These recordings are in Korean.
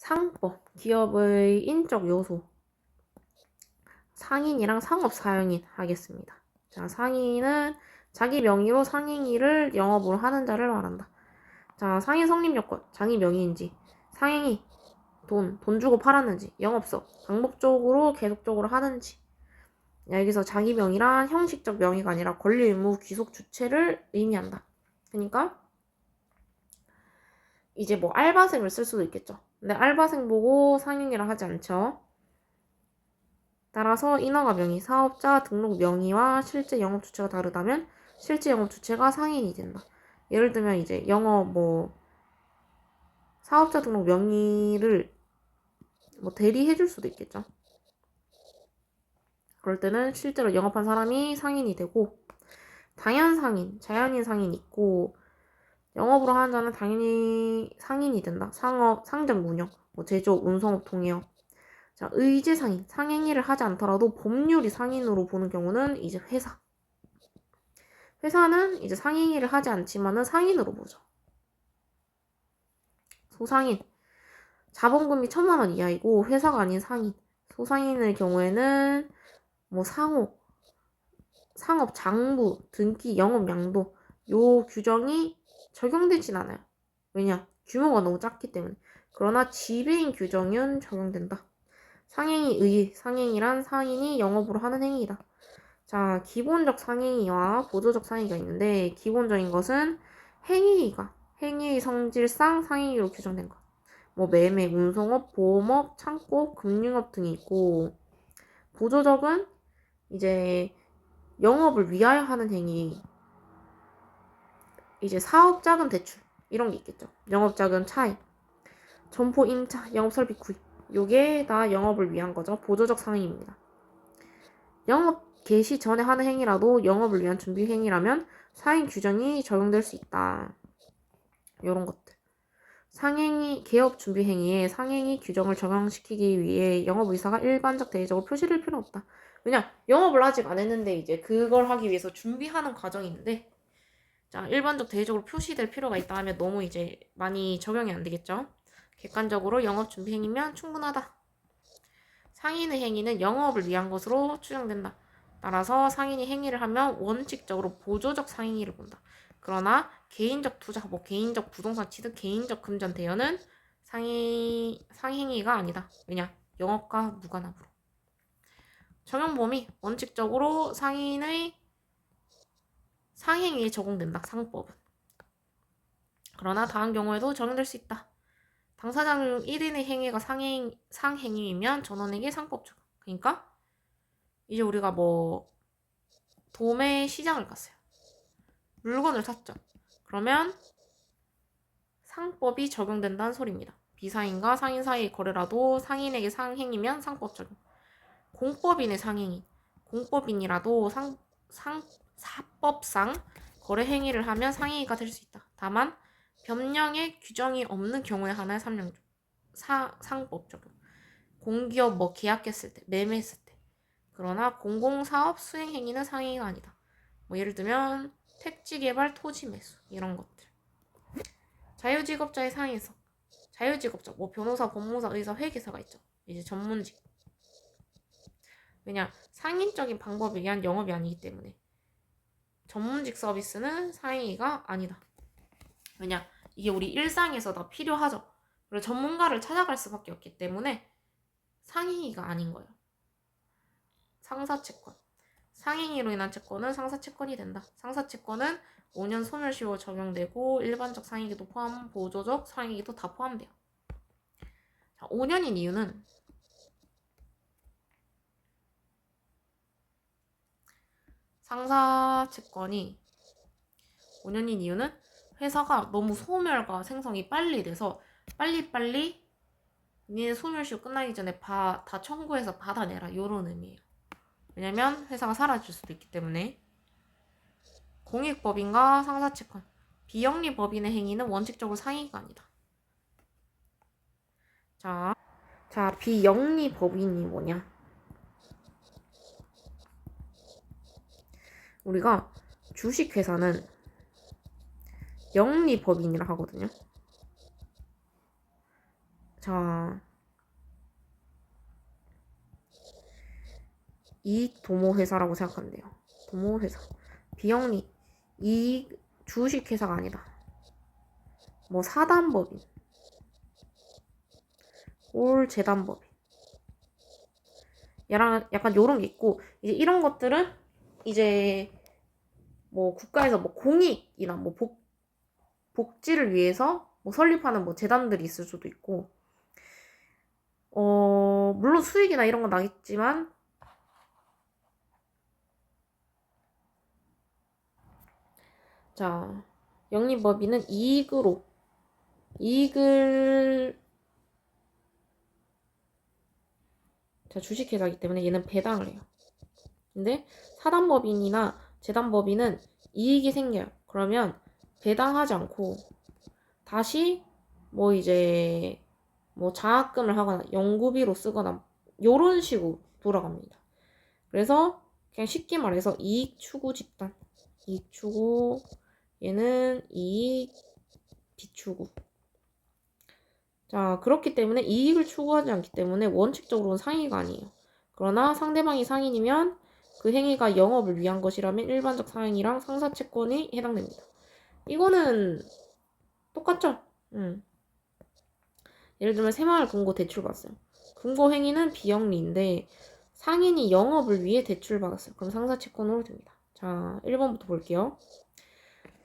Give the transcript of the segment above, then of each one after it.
상법, 기업의 인적 요소. 상인이랑 상업사용인 하겠습니다. 자, 상인은 자기 명의로 상행위를 영업으로 하는 자를 말한다. 자, 상인 성립 요건, 자기 명의인지, 상행위, 돈 주고 팔았는지, 영업소, 반복적으로 계속적으로 하는지. 여기서 자기 명의란 형식적 명의가 아니라 권리 의무 귀속 주체를 의미한다. 그러니까 이제 뭐 알바생을 쓸 수도 있겠죠. 근데 알바생 보고 상행위를 하지 않죠. 따라서 인허가 명의, 사업자 등록 명의와 실제 영업 주체가 다르다면 실제 영업 주체가 상인이 된다. 예를 들면 이제 영업 사업자 등록 명의를 대리해줄 수도 있겠죠. 그럴 때는 실제로 영업한 사람이 상인이 되고, 당연 상인, 자연인 상인이 있고, 영업으로 하는 자는 당연히 상인이 된다. 상점 운영, 제조업, 운송업, 동해업. 자, 의제 상인, 상행위를 하지 않더라도 법률이 상인으로 보는 경우는 이제 회사. 회사는 이제 상행위를 하지 않지만은 상인으로 보죠. 소상인, 자본금이 1,000만 원 이하이고 회사가 아닌 상인. 소상인의 경우에는 상업 장부, 등기, 영업 양도 요 규정이 적용되진 않아요. 왜냐? 규모가 너무 작기 때문에. 그러나 지배인 규정은 적용된다. 상행이란 상인이 영업으로 하는 행위이다. 자, 기본적 상행위와 보조적 상행위가 있는데 기본적인 것은 행위의 성질상 상행위로 규정된 것. 매매, 운송업, 보험업, 창고, 금융업 등이 있고, 보조적은 이제 영업을 위하여 하는 행위, 이제 사업자금 대출 이런 게 있겠죠. 영업자금 차입, 점포 임차, 영업설비 구입, 요게 다 영업을 위한 거죠. 보조적 상행위입니다. 영업 개시 전에 하는 행위라도 영업을 위한 준비 행위라면 사행 규정이 적용될 수 있다. 요런 것들. 개업 준비 행위에 상행위 규정을 적용시키기 위해 영업의사가 일반적 대리적으로 표시를 필요 없다. 왜냐? 영업을 아직 안 했는데 이제 그걸 하기 위해서 준비하는 과정인데, 자, 일반적 대리적으로 표시될 필요가 있다 하면 너무 이제 많이 적용이 안 되겠죠? 객관적으로 영업 준비 행위면 충분하다. 상인의 행위는 영업을 위한 것으로 추정된다. 따라서 상인이 행위를 하면 원칙적으로 보조적 상행위를 본다. 그러나 개인적 투자, 개인적 부동산 취득, 개인적 금전 대여는 상행위가 아니다. 왜냐? 영업과 무관하므로. 적용 범위, 원칙적으로 상인의 상행위에 적용된다. 상법은. 그러나 다음 경우에도 적용될 수 있다. 당사자 중 1인의 행위가 상행위이면 전원에게 상법 적용. 그러니까 이제 우리가 도매 시장을 갔어요. 물건을 샀죠. 그러면 상법이 적용된다는 소리입니다. 비상인과 상인 사이의 거래라도 상인에게 상행이면 상법 적용. 공법인의 상행인, 공법인이라도 사법상 거래 행위를 하면 상행위가 될 수 있다. 다만 변령의 규정이 없는 경우에 하나의 상법 적용. 공기업 계약했을 때, 매매했을 때. 그러나 공공사업 수행 행위는 상행위가 아니다. 예를 들면 택지 개발, 토지 매수 이런 것들. 자유직업자의 상해석. 자유직업자, 변호사, 법무사, 의사, 회계사가 있죠. 이제 전문직. 왜냐? 상인적인 방법에 의한 영업이 아니기 때문에. 전문직 서비스는 상행위가 아니다. 왜냐? 이게 우리 일상에서 다 필요하죠. 그리고 전문가를 찾아갈 수밖에 없기 때문에 상행위가 아닌 거예요. 상사채권. 상행위로 인한 채권은 상사채권이 된다. 상사채권은 5년 소멸시효 적용되고 일반적 상행위도 포함, 보조적 상행위도 다 포함돼요. 자, 5년인 이유는 상사채권이 5년인 이유는 회사가 너무 소멸과 생성이 빨리 돼서 빨리빨리 니네 소멸시효 끝나기 전에 다 청구해서 받아내라 이런 의미예요. 왜냐면 회사가 사라질 수도 있기 때문에. 공익법인과 상사채권, 비영리 법인의 행위는 원칙적으로 상행위가 아니다. 자, 비영리 법인이 뭐냐? 우리가 주식회사는 영리법인이라 하거든요. 자, 이익 도모 회사라고 생각하면 돼요. 도모 회사. 비영리. 이익 주식 회사가 아니다. 뭐 사단법인. 올 재단법인. 얘랑 약간 요런 게 있고, 이제 이런 것들은 이제 뭐 국가에서 뭐 공익이나 뭐 복지를 위해서 뭐 설립하는 뭐 재단들이 있을 수도 있고, 물론 수익이나 이런 건 나겠지만, 자, 영리법인은 이익을, 자, 주식회사이기 때문에 얘는 배당을 해요. 근데 사단법인이나 재단법인은 이익이 생겨요. 그러면 배당하지 않고 다시 뭐 이제 뭐 장학금을 하거나 연구비로 쓰거나 요런 식으로 돌아갑니다. 그래서 그냥 쉽게 말해서 이익 추구 집단. 이익 추구, 얘는 이익 비추구. 자, 그렇기 때문에 이익을 추구하지 않기 때문에 원칙적으로는 상해가 아니에요. 그러나 상대방이 상인이면 그 행위가 영업을 위한 것이라면 일반적 상행이랑 상사채권이 해당됩니다. 이거는 똑같죠? 예를 들면 새마을 금고 대출 받았어요. 금고 행위는 비영리인데 상인이 영업을 위해 대출 받았어요. 그럼 상사채권으로 됩니다. 자, 1번부터 볼게요.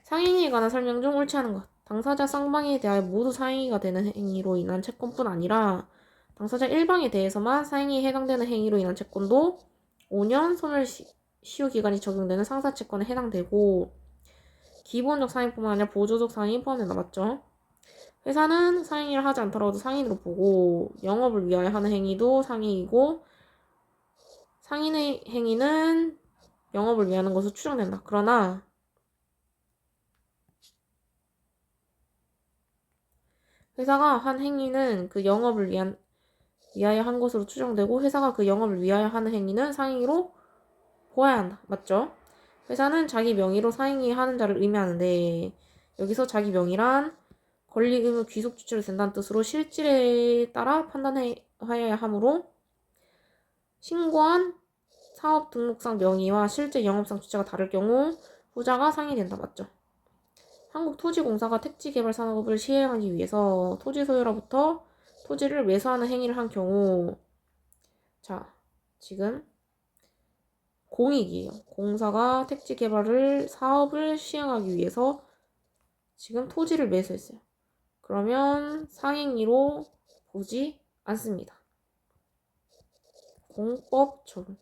상행위에 관한 설명 중 옳지 않은 것. 당사자 쌍방에 대하여 모두 상행위가 되는 행위로 인한 채권뿐 아니라 당사자 1방에 대해서만 상행위에 해당되는 행위로 인한 채권도 5년 소멸시효 기간이 적용되는 상사채권에 해당되고 기본적 상행뿐만 아니라 보조적 상행이 포함된다. 맞죠? 회사는 상행위를 하지 않더라도 상인으로 보고 영업을 위하여 하는 행위도 상행이고 상인의 행위는 영업을 위하는 것으로 추정된다. 그러나 회사가 한 행위는 그 영업을 위하여 한 것으로 추정되고 회사가 그 영업을 위하여 하는 행위는 상행위로 보아야 한다. 맞죠? 회사는 자기 명의로 상행위 하는 자를 의미하는데 여기서 자기 명의란 권리, 의무, 귀속 주체로 된다는 뜻으로 실질에 따라 판단하여야 하므로 신고한 사업 등록상 명의와 실제 영업상 주체가 다를 경우 후자가 상행이 된다. 맞죠? 한국토지공사가 택지개발 산업을 시행하기 위해서 토지 소유로부터 토지를 매수하는 행위를 한 경우 자, 지금 공익이에요. 공사가 택지개발을 사업을 시행하기 위해서 지금 토지를 매수했어요. 그러면 상행위로 보지 않습니다. 공법 적용.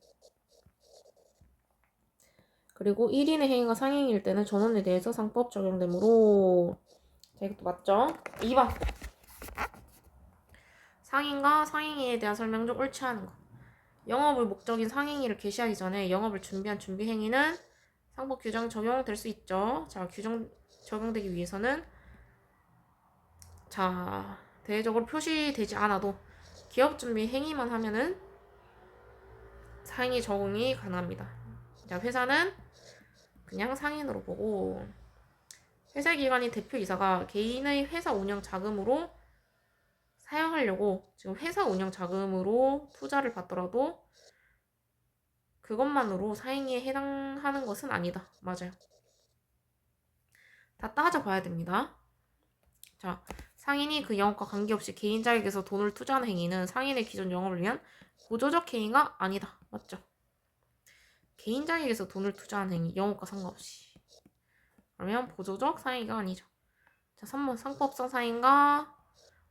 그리고 1인의 행위가 상행일 때는 전원에 대해서 상법 적용되므로 자, 이것도 맞죠? 2번 상인과 상행위에 대한 설명 중 옳지 않은 것. 영업의 목적인 상행위를 개시하기 전에 영업을 준비한 준비 행위는 상법 규정 적용될 수 있죠. 자, 규정 적용되기 위해서는 자, 대외적으로 표시되지 않아도 기업 준비 행위만 하면은 상행위 적용이 가능합니다. 자, 회사는 그냥 상인으로 보고 회사 기관인 대표이사가 개인의 회사 운영 자금으로 사용하려고 지금 회사 운영 자금으로 투자를 받더라도 그것만으로 상행위에 해당하는 것은 아니다. 맞아요. 다 따져봐야 됩니다. 자, 상인이 그 영업과 관계없이 개인 자격에서 돈을 투자하는 행위는 상인의 기존 영업을 위한 보조적 행위가 아니다. 맞죠? 개인 자격에서 돈을 투자하는 행위, 영업과 상관없이. 그러면 보조적 상행위가 아니죠. 자, 3번 상법상 상행과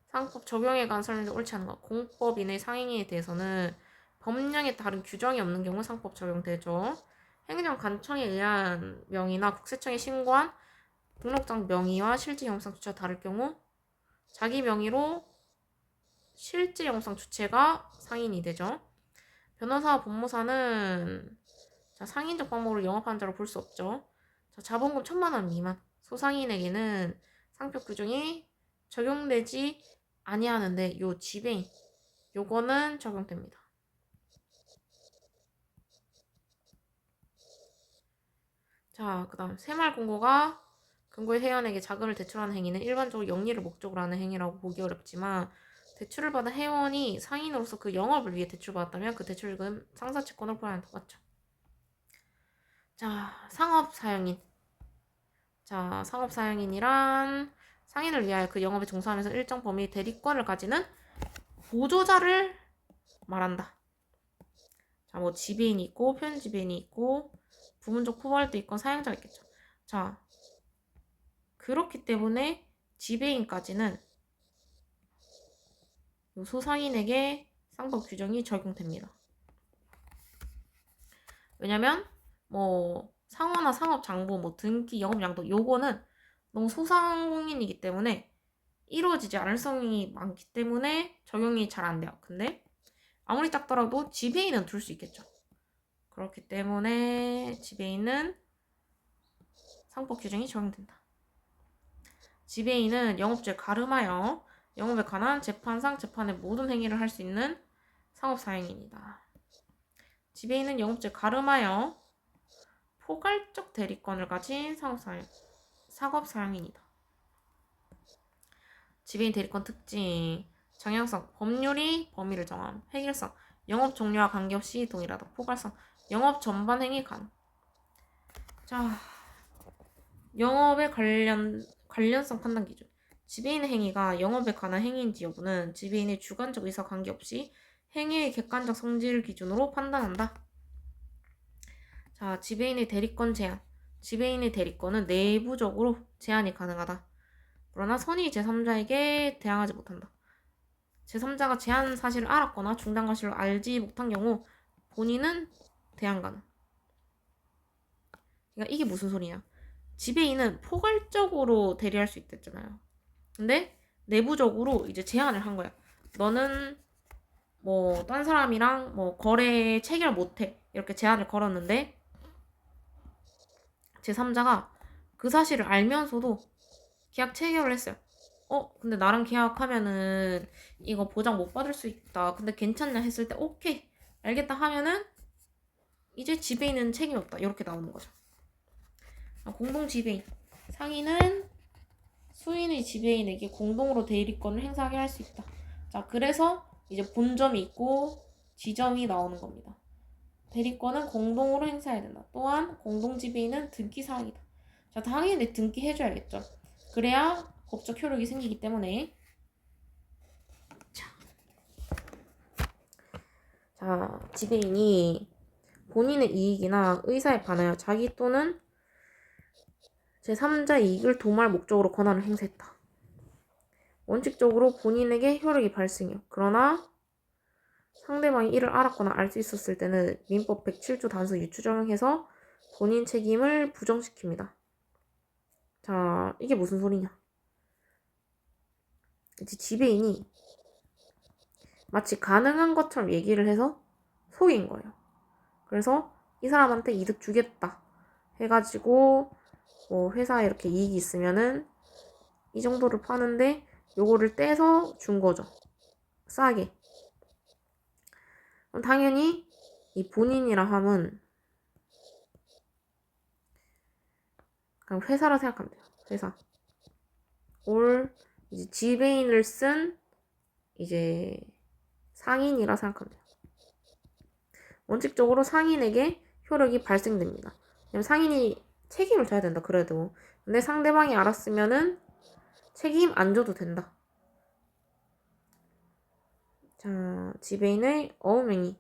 상법 적용에 관한 설명이 옳지 않은 것. 공법인의 상행위에 대해서는 법령에 따른 규정이 없는 경우 상법 적용되죠. 행정관청에 의한 명의나 국세청에 신고한 등록장 명의와 실제 영업상 주체가 다를 경우 자기 명의로 실제 영업상 주체가 상인이 되죠. 변호사와 법무사는 자, 상인적 방법으로 영업하는 자로 볼 수 없죠. 자, 자본금 1,000만 원 미만 소상인에게는 상표 규정이 적용되지 아니하는데 요 지배인 요거는 적용됩니다. 자, 그 다음 새마을금고가 금고의 회원에게 자금을 대출하는 행위는 일반적으로 영리를 목적으로 하는 행위라고 보기 어렵지만 대출을 받은 회원이 상인으로서 그 영업을 위해 대출받았다면 그 대출금 상사채권으로 포함한다. 맞죠? 자, 상업사용인. 자, 상업사용인이란 상인을 위하여 그 영업에 종사하면서 일정 범위의 대리권을 가지는 보조자를 말한다. 자, 뭐 지배인이 있고 표현 지배인이 있고 부분적 포괄도 있고 사용자가 있겠죠. 자, 그렇기 때문에 지배인까지는 소상인에게 상법 규정이 적용됩니다. 왜냐면 뭐 상호나 상업장부, 뭐 등기, 영업양도 요거는 너무 소상공인이기 때문에 이루어지지 않을 성이 많기 때문에 적용이 잘 안 돼요. 근데 아무리 작더라도 지배인은 둘 수 있겠죠. 그렇기 때문에 지배인은 상법 규정이 적용된다. 지배인은 영업죄를 가름하여 영업에 관한 재판상 재판의 모든 행위를 할 수 있는 상업사용인이다. 지배인은 영업죄를 가름하여 포괄적 대리권을 가진 상업사용인이다. 지배인 대리권 특징, 정형성, 법률이 범위를 정함, 획일성, 영업 종료와 관계없이 동일하다. 포괄성, 영업 전반 행위 가능. 자, 영업의 관련성 판단 기준. 지배인의 행위가 영업에 관한 행위인지 여부는 지배인의 주관적 의사 관계없이 행위의 객관적 성질 기준으로 판단한다. 자, 지배인의 대리권 제한. 지배인의 대리권은 내부적으로 제한이 가능하다. 그러나 선의 제3자에게 대항하지 못한다. 제3자가 제한 사실을 알았거나 중단 과실을 알지 못한 경우 본인은 대항 가능. 그러니까 이게 무슨 소리냐? 지배인은 포괄적으로 대리할 수 있댔잖아요. 근데 내부적으로 이제 제한을 한 거야. 너는 뭐 딴 사람이랑 뭐 거래 체결 못해 이렇게 제한을 걸었는데 제3자가 그 사실을 알면서도 계약 체결을 했어요. 근데 나랑 계약하면은 이거 보장 못 받을 수 있다. 근데 괜찮냐 했을 때 오케이 알겠다 하면은 이제 지배인은 책임이 없다. 이렇게 나오는 거죠. 공동 지배인. 상인은 수인의 지배인에게 공동으로 대리권을 행사하게 할 수 있다. 자, 그래서 이제 본점이 있고 지점이 나오는 겁니다. 대리권은 공동으로 행사해야 된다. 또한 공동 지배인은 등기 사항이다. 자, 당연히 등기 해줘야겠죠. 그래야 법적 효력이 생기기 때문에. 자, 지배인이 본인의 이익이나 의사에 반하여 자기 또는 제3자 이익을 도모할 목적으로 권한을 행사했다. 원칙적으로 본인에게 효력이 발생해요. 그러나 상대방이 이를 알았거나 알 수 있었을 때는 민법 107조 단수 유추 적용해서 본인 책임을 부정시킵니다. 자, 이게 무슨 소리냐? 이제 지배인이 마치 가능한 것처럼 얘기를 해서 속인 거예요. 그래서 이 사람한테 이득 주겠다 해가지고 뭐 회사에 이렇게 이익이 있으면은 이 정도를 파는데 요거를 떼서 준 거죠. 싸게. 그럼 당연히 이 본인이라 함은 그냥 회사라 생각하면 돼요. 회사. 이제 지배인을 쓴 이제 상인이라 생각하면 돼요. 원칙적으로 상인에게 효력이 발생됩니다. 왜냐면 상인이 책임을 져야 된다. 그래도. 근데 상대방이 알았으면은 책임 안 져도 된다. 자, 지배인의 어음행위.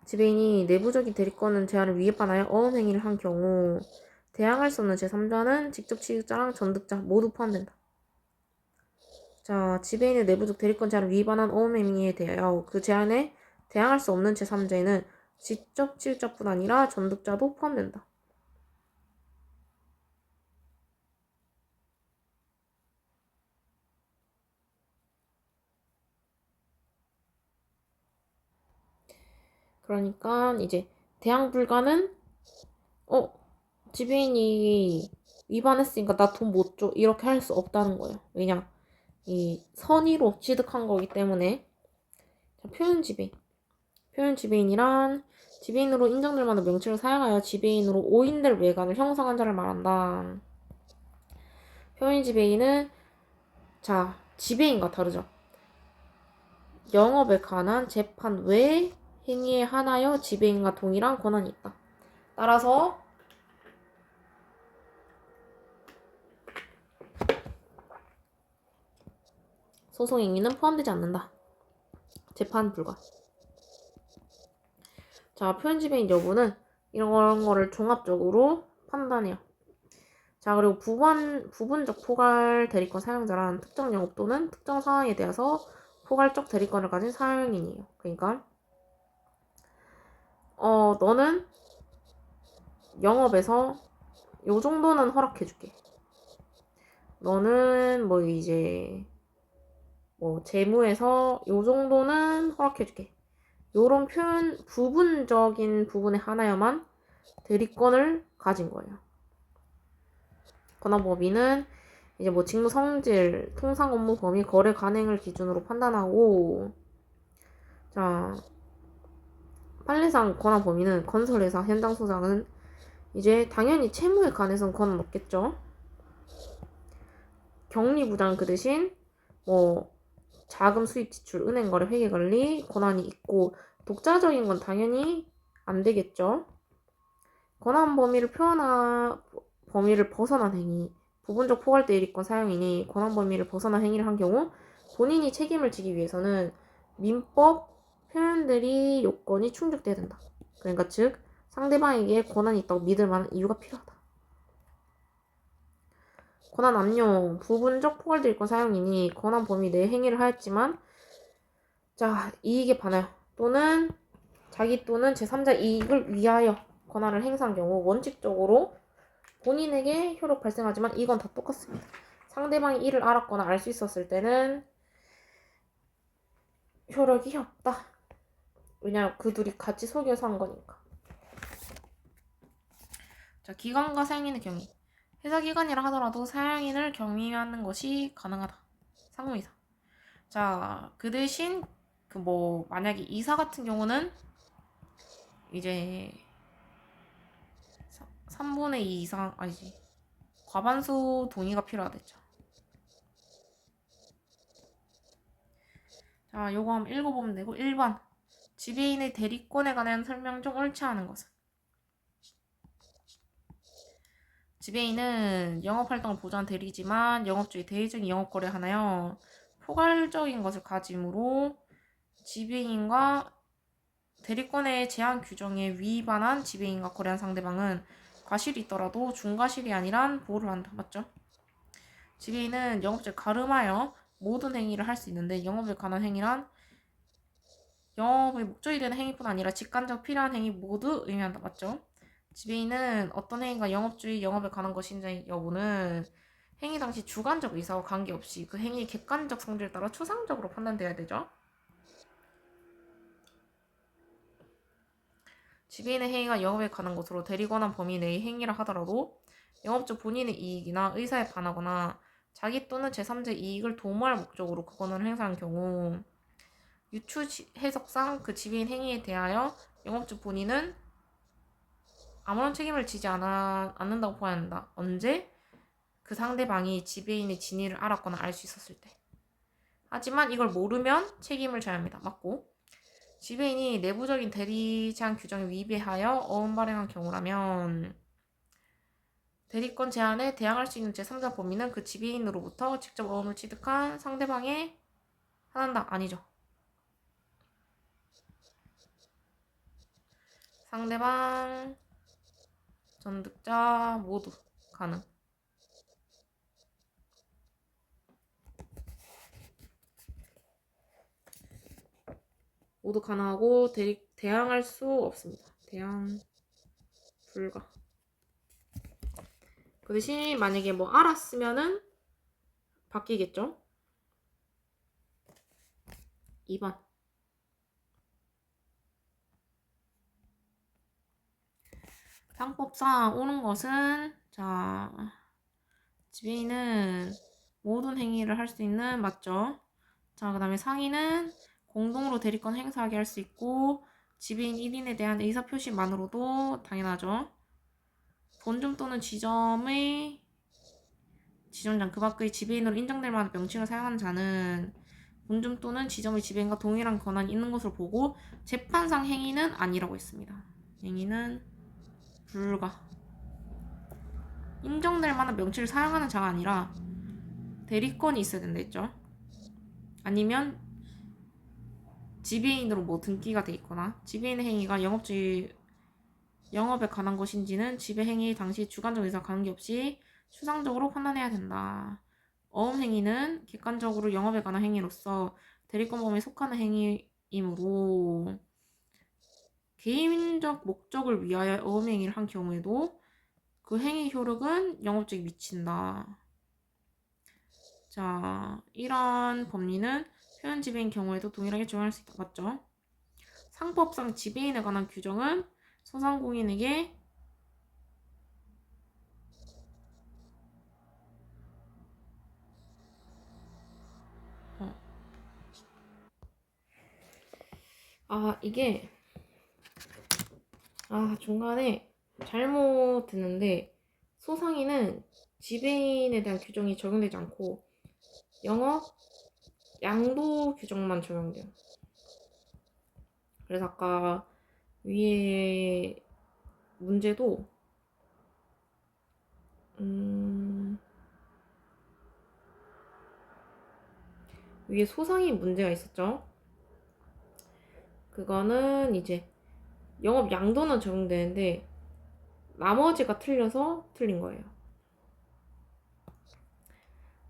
지배인이 내부적인 대리권은 제한을 위반하여 어음행위를 한 경우 대항할 수 없는 제3자는 직접 취득자랑 전득자 모두 포함된다. 자, 지배인의 내부적 대리권 제한을 위반한 어음행위에 대하여 그 제한에 대항할 수 없는 제3자에는 직접 취득자뿐 아니라 전득자도 포함된다. 그러니까 이제 대항 불가는 지배인이 위반했으니까 나 돈 못 줘 이렇게 할 수 없다는 거예요. 왜냐 이 선의로 취득한 거기 때문에. 자, 표현 지배인이란 지배인으로 인정될 만한 명칭을 사용하여 지배인으로 오인될 외관을 형성한 자를 말한다. 표현 지배인은 자, 지배인과 다르죠. 영업에 관한 재판 외 행위에 한하여 지배인과 동일한 권한이 있다. 따라서 소송 행위는 포함되지 않는다. 재판 불가. 자, 표현 지배인 여부는 이런 거를 종합적으로 판단해요. 자, 그리고 부분적 포괄 대리권 사용자란 특정 영업 또는 특정 상황에 대해서 포괄적 대리권을 가진 사용인이에요. 그러니까 너는 영업에서 요 정도는 허락해줄게. 너는 뭐 이제 뭐 재무에서 요 정도는 허락해줄게. 요런 표현 부분적인 부분에 하나여만 대리권을 가진 거예요. 권한범위는 이제 뭐 직무 성질, 통상 업무 범위, 거래 관행을 기준으로 판단하고 자 판례상 권한 범위는 건설회사 현장 소장은 이제 당연히 채무에 관해서는 권한 없겠죠. 격리부장 그 대신 뭐 자금 수입 지출, 은행 거래, 회계 관리 권한이 있고 독자적인 건 당연히 안 되겠죠. 권한 범위를 벗어난 행위, 부분적 포괄 대리권 사용이니 권한 범위를 벗어난 행위를 한 경우 본인이 책임을 지기 위해서는 민법 표현들이 요건이 충족돼야 된다. 그러니까 즉 상대방에게 권한이 있다고 믿을 만한 이유가 필요하다. 권한 남용, 부분적 포괄 대리권 사용이니 권한 범위 내 행위를 하였지만 자 이익에 반하여 또는 자기 또는 제3자 이익을 위하여 권한을 행사한 경우 원칙적으로 본인에게 효력 발생하지만 이건 다 똑같습니다. 상대방이 이를 알았거나 알 수 있었을 때는 효력이 없다. 왜냐하면 그 둘이 같이 속여서 한 거니까. 자, 기관과 사용인의 경위. 회사 기관이라 하더라도 사용인을 경위하는 것이 가능하다. 상무이사. 자, 그 대신 그 뭐 만약에 이사 같은 경우는 이제 3분의 2 이상 아니지. 과반수 동의가 필요하겠죠. 자, 요거 한번 읽어보면 되고 1번 지배인의 대리권에 관한 설명 중 옳지 않은 것은 지배인은 영업활동을 보장한 대리지만 영업주의 대리적인 영업거래 하나요 포괄적인 것을 가짐으로 지배인과 대리권의 제한 규정에 위반한 지배인과 거래한 상대방은 과실이 있더라도 중과실이 아니란 보호를 한다. 맞죠? 지배인은 영업주에 가름하여 모든 행위를 할 수 있는데 영업에 관한 행위란 영업의 목적이 되는 행위뿐 아니라 직간접 필요한 행위 모두 의미한다. 맞죠? 지배인은 어떤 행위가 영업주의 영업에 관한 것인지 여부는 행위 당시 주관적 의사와 관계없이 그 행위의 객관적 성질에 따라 추상적으로 판단돼야 되죠. 지배인의 행위가 영업에 관한 것으로 대리권한 범위 내의 행위라 하더라도 영업주 본인의 이익이나 의사에 반하거나 자기 또는 제3자 이익을 도모할 목적으로 그 권한을 행사한 경우 유추 해석상 그 지배인 행위에 대하여 영업주 본인은 아무런 책임을 지지 않는다고 보아야 한다. 언제? 그 상대방이 지배인의 진위를 알았거나 알 수 있었을 때. 하지만 이걸 모르면 책임을 져야 합니다. 맞고 지배인이 내부적인 대리 제한 규정에 위배하여 어음 발행한 경우라면 대리권 제한에 대항할 수 있는 제3자 범위는 그 지배인으로부터 직접 어음을 취득한 상대방에 한한다. 아니죠. 상대방, 전득자 모두 가능. 모두 가능하고 대항할 수 없습니다. 대항 불가. 그 대신 만약에 뭐 알았으면은 바뀌겠죠. 2번. 상법상 옳은 것은 자 지배인은 모든 행위를 할 수 있는 맞죠. 자, 그 다음에 상인은 공동으로 대리권 행사하게 할 수 있고 지배인 1인에 대한 의사표시만으로도 당연하죠. 본점 또는 지점의 지점장 그 밖의 지배인으로 인정될 만한 명칭을 사용하는 자는 본점 또는 지점의 지배인과 동일한 권한이 있는 것으로 보고 재판상 행위는 아니라고 했습니다. 행위는 불가. 인정될 만한 명칭을 사용하는 자가 아니라 대리권이 있어야 된다 했죠. 아니면 지배인으로 뭐 등기가 돼 있거나 지배인의 행위가 영업에 관한 것인지는 지배 행위 당시 주관적 의사와 관계없이 추상적으로 판단해야 된다. 어음 행위는 객관적으로 영업에 관한 행위로서 대리권 범위에 속하는 행위이므로 개인적 목적을 위하여 어음 행위를 한 경우에도 그 행위 효력은 영업적에 미친다. 자, 이러한 법리는 표현 지배인 경우에도 동일하게 적용할 수 있다. 맞죠? 상법상 지배인에 관한 규정은 소상공인에게 이게 중간에 잘못 듣는데 소상인은 지배인에 대한 규정이 적용되지 않고 영업 양도 규정만 적용돼요. 그래서 아까 위에 문제도 위에 소상인 문제가 있었죠. 그거는 이제 영업 양도는 적용되는데 나머지가 틀려서 틀린 거예요.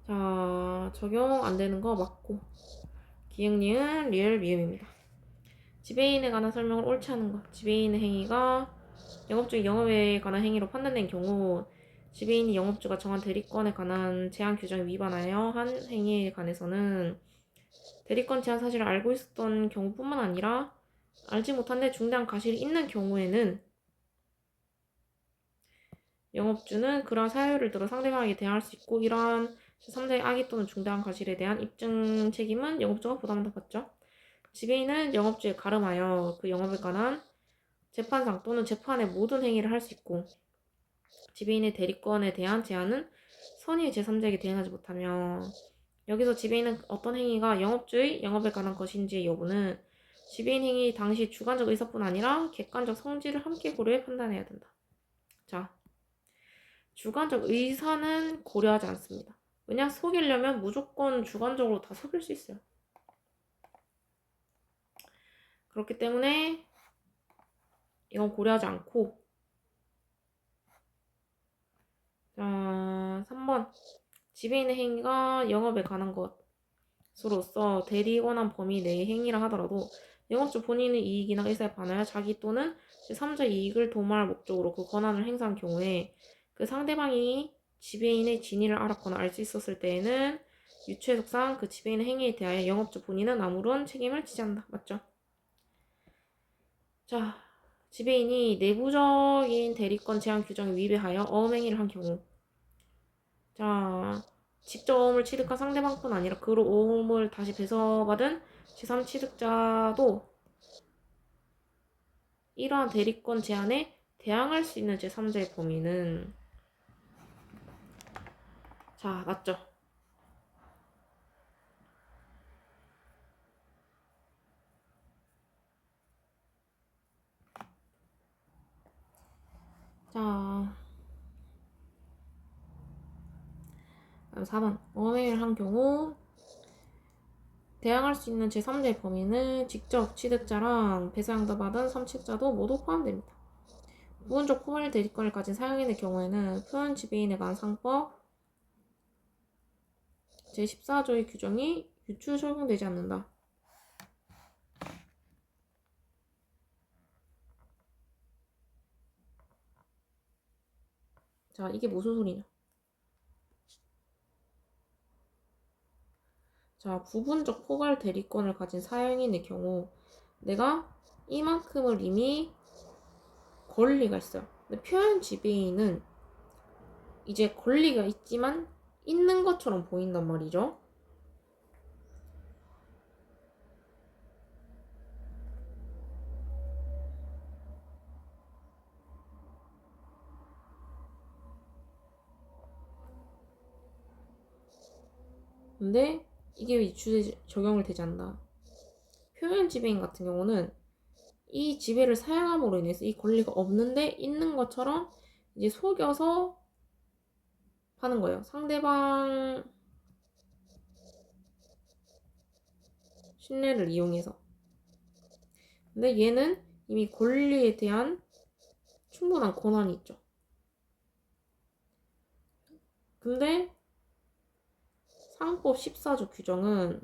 자, 적용 안 되는 거 맞고 기억니은 리을 미음입니다. 지배인에 관한 설명을 옳지 않은 것. 지배인의 행위가 영업주의 영업에 관한 행위로 판단된 경우 지배인이 영업주가 정한 대리권에 관한 제한 규정에 위반하여 한 행위에 관해서는 대리권 제한 사실을 알고 있었던 경우뿐만 아니라 알지 못한 데 중대한 과실이 있는 경우에는 영업주는 그러한 사유를 들어 상대방에게 대항할 수 있고 이러한 제3자의 악의 또는 중대한 과실에 대한 입증 책임은 영업주가 부담한다. 맞죠? 지배인은 영업주에 가름하여 그 영업에 관한 재판상 또는 재판의 모든 행위를 할 수 있고 지배인의 대리권에 대한 제한은 선의의 제3자에게 대행하지 못하며 여기서 지배인은 어떤 행위가 영업주의 영업에 관한 것인지의 여부는 지배인 행위 당시 주관적 의사뿐 아니라 객관적 성질을 함께 고려해 판단해야 된다. 자, 주관적 의사는 고려하지 않습니다. 왜냐? 속이려면 무조건 주관적으로 다 속일 수 있어요. 그렇기 때문에 이건 고려하지 않고 자, 3번 지배인의 행위가 영업에 관한 것으로서 대리 권한 범위 내의 행위라 하더라도 영업주 본인의 이익이나 의사에 반하여 자기 또는 제3자 이익을 도모할 목적으로 그 권한을 행사한 경우에 그 상대방이 지배인의 진위를 알았거나 알 수 있었을 때에는 유추해석상 그 지배인의 행위에 대하여 영업주 본인은 아무런 책임을 지지 않는다. 맞죠? 자, 지배인이 내부적인 대리권 제한 규정에 위배하여 어음행위를 한 경우 자, 직접 어음을 취득한 상대방뿐 아니라 그로 어음을 다시 배서받은 제3취득자도 이러한 대리권 제한에 대항할 수 있는 제3자의 범위는 자, 맞죠? 자, 4번 어음행위를 한 경우 대항할 수 있는 제3자의 범위는 직접 취득자랑 배상도 받은 3취득자도 모두 포함됩니다. 부분적 포괄 대리권을 가진 사용인의 경우에는 표현 지배인에 관한 상법 제14조의 규정이 유추 적용되지 않는다. 자, 이게 무슨 소리냐? 자, 부분적 포괄 대리권을 가진 사용인의 경우 내가 이만큼을 이미 권리가 있어요. 근데 표현 지배인은 이제 권리가 있지만 있는 것처럼 보인단 말이죠. 근데 이게 왜 유추에 적용을 되지 않는다. 표현 지배인 같은 경우는 이 지배를 사용함으로 인해서 이 권리가 없는데 있는 것처럼 이제 속여서 하는 거예요. 상대방 신뢰를 이용해서. 근데 얘는 이미 권리에 대한 충분한 권한이 있죠. 근데 상법 14조 규정은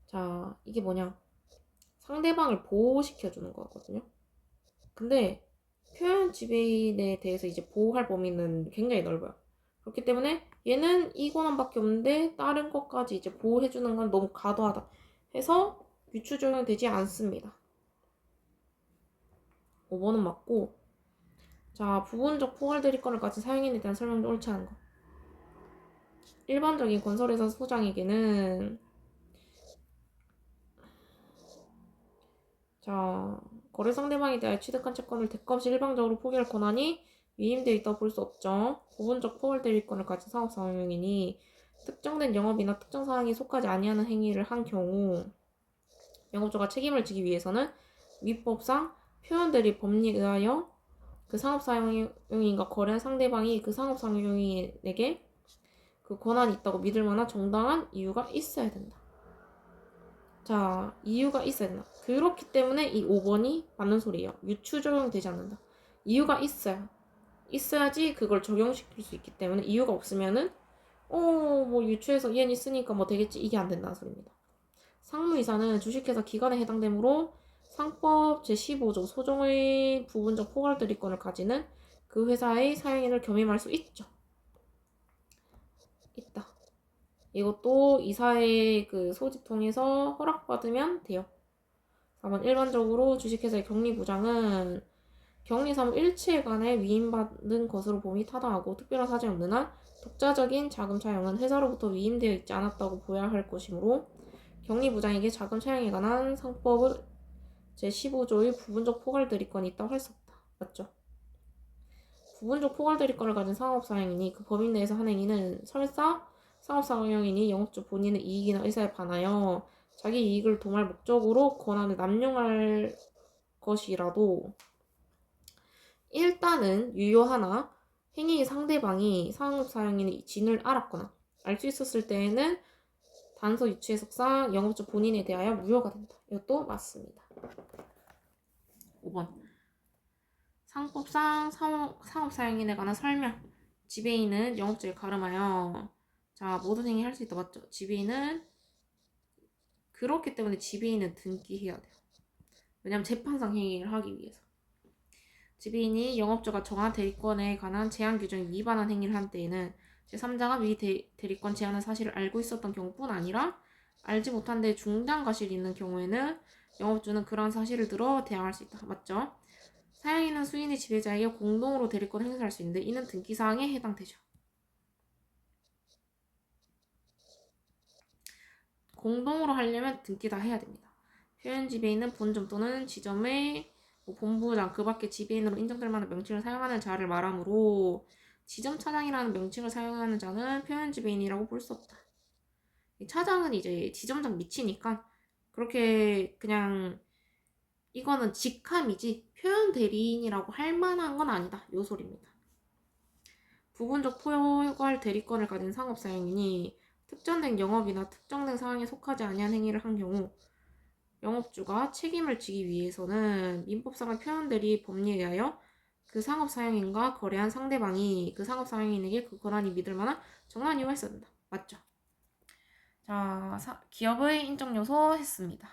자, 이게 뭐냐? 상대방을 보호시켜주는 거거든요. 근데 표현 지배인에 대해서 이제 보호할 범위는 굉장히 넓어요. 그렇기 때문에 얘는 이 권한밖에 없는데 다른 것까지 이제 보호해주는 건 너무 과도하다 해서 유추 적용되지 않습니다. 5번은 맞고, 자, 부분적 포괄 대리권을 가진 사용인에 대한 설명도 옳지 않은 거. 일반적인 건설회사 소장에게는 자, 거래 상대방에 대하여 취득한 채권을 대가 없이 일방적으로 포기할 권한이 위임되어 있다고 볼 수 없죠. 부분적 포괄 대리권을 가진 사업 사용인이 특정된 영업이나 특정 사항에 속하지 아니하는 행위를 한 경우 영업주가 책임을 지기 위해서는 위법상 표현 대리 법리에 의하여 그 상업 사용인과 거래한 상대방이 그 상업 사용인에게 그 권한이 있다고 믿을 만한 정당한 이유가 있어야 된다. 자, 이유가 있어야 된다. 그렇기 때문에 이 5번이 맞는 소리예요. 유추 적용되지 않는다. 이유가 있어야지 그걸 적용시킬 수 있기 때문에 이유가 없으면은 뭐 유추해서 얘는 있으니까 뭐 되겠지, 이게 안 된다는 소리입니다. 상무이사는 주식회사 기관에 해당되므로 상법 제15조 소정의 부분적 포괄 대리권을 가지는 그 회사의 사용인을 겸임할 수 있죠. 있다. 이것도 이사의 그 소집 통해서 허락받으면 돼요. 4번 일반적으로 주식회사의 격리부장은 격리사무 일체간에 위임받은 것으로 봄이 타당하고 특별한 사정이 없는 한 독자적인 자금 차용은 회사로부터 위임되어 있지 않았다고 보아야 할 것이므로 격리부장에게 자금 차용에 관한 상법을 제15조의 부분적 포괄 대리권이 있다고 할 수 없다. 맞죠? 부분적 포괄 대리권을 가진 상업사용인이 그 범위 내에서 한 행위는 설사 상업사용인이 영업주 본인의 이익이나 의사에 반하여 자기 이익을 도모할 목적으로 권한을 남용할 것이라도 일단은 유효하나 행위의 상대방이 상업사용인의 진을 알았거나 알 수 있었을 때에는 단서 유추 해석상 영업주 본인에 대하여 무효가 된다. 이것도 맞습니다. 5번 상법상 상업사용인에 관한 설명. 지배인은 영업주를 가름하여 자, 모든 행위 할 수 있다. 맞죠? 지배인은 그렇기 때문에 지배인은 등기해야 돼요. 왜냐면 재판상 행위를 하기 위해서. 지배인이 영업주가 정한 대리권에 관한 제한 규정에 위반한 행위를 한 때에는 제3자가 위 대리권 제한의 사실을 알고 있었던 경우뿐 아니라 알지 못한 데 중단 과실이 있는 경우에는 영업주는 그러한 사실을 들어 대항할 수 있다. 맞죠? 사용인은 수인의 지배자에게 공동으로 대리권을 행사할 수 있는데 이는 등기사항에 해당되죠. 공동으로 하려면 등기 다 해야 됩니다. 표현 지배인은 본점 또는 지점의 본부장 그 밖에 지배인으로 인정될 만한 명칭을 사용하는 자를 말하므로 지점 차장이라는 명칭을 사용하는 자는 표현 지배인이라고 볼 수 없다. 차장은 이제 지점장 밑이니까 그렇게 그냥 이거는 직함이지 표현 대리인이라고 할 만한 건 아니다. 요 소리입니다. 부분적 포괄 대리권을 가진 상업사용인이 특정된 영업이나 특정된 사항에 속하지 아니한 행위를 한 경우 영업주가 책임을 지기 위해서는 민법상의 표현 대리 법리에 의하여 그 상업사용인과 거래한 상대방이 그 상업사용인에게 그 권한이 믿을 만한 정당한 이유가 있어야 된다. 맞죠? 자, 기업의 인적 요소 했습니다.